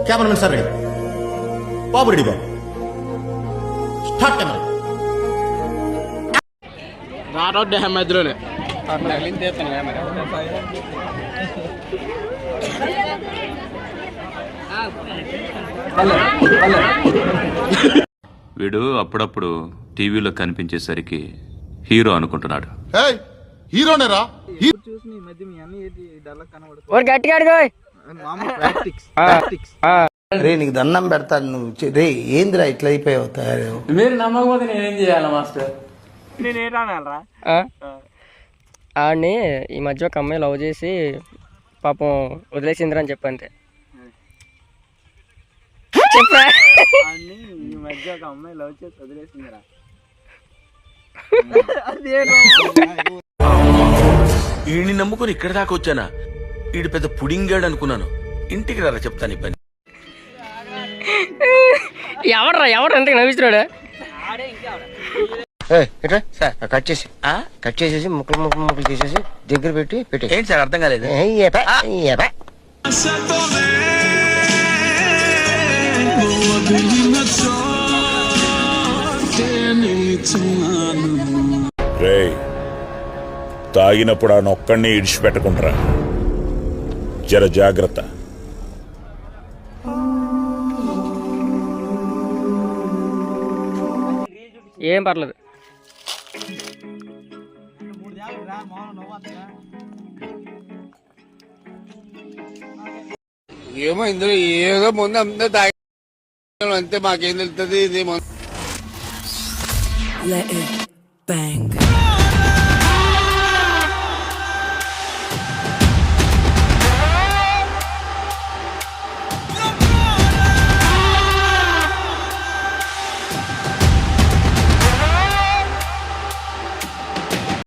Cameramen sir ready, బాబు ready, బాబు start camera. రారోడ్డు మధ్యలోనే వీడు అప్పుడప్పుడు టీవీలో కనిపించేసరికి హీరో అనుకుంటున్నాడు. హీరోనేరా? రే నీకు దండం పెడతాను, నువ్వు రే ఏందిరా ఇట్లా అయిపోయావు తయారు. మీరు నమ్మకపోతే నేనేం చేయాలి మాస్టర్? ఆడిని ఈ మధ్య ఒక అమ్మాయి లవ్ చేసి పాపం వదిలేసిందిరా అని చెప్పంతే. చెప్పా ఈ మధ్య ఒక అమ్మాయి లవ్ చేసి వదిలేసిందిరా. ఈయన్ని నమ్ముకుని ఇక్కడ దాకా వచ్చానా? ఈడు పెద్ద పుడింగాడు అనుకున్నాను. ఇంటికి రారా చెప్తాను ఈ పని. ఎవరు ఎంత నవ్విస్తున్నాడు? కట్ చేసేసి ముక్కలు చేసేసి దగ్గర పెట్టి ఏంటి సార్ అర్థం కాలేదు? రే తాగినప్పుడు ఆ నొక్కడిని ఇడిచిపెట్టకుండా జర జాగ్రత్త. ఏం పర్లేదు. ఏమో ఇందులో ఏదో ముందు అంతా తాగి అంతే, మాకేం తెలుస్తుంది ఇది. Let it bang.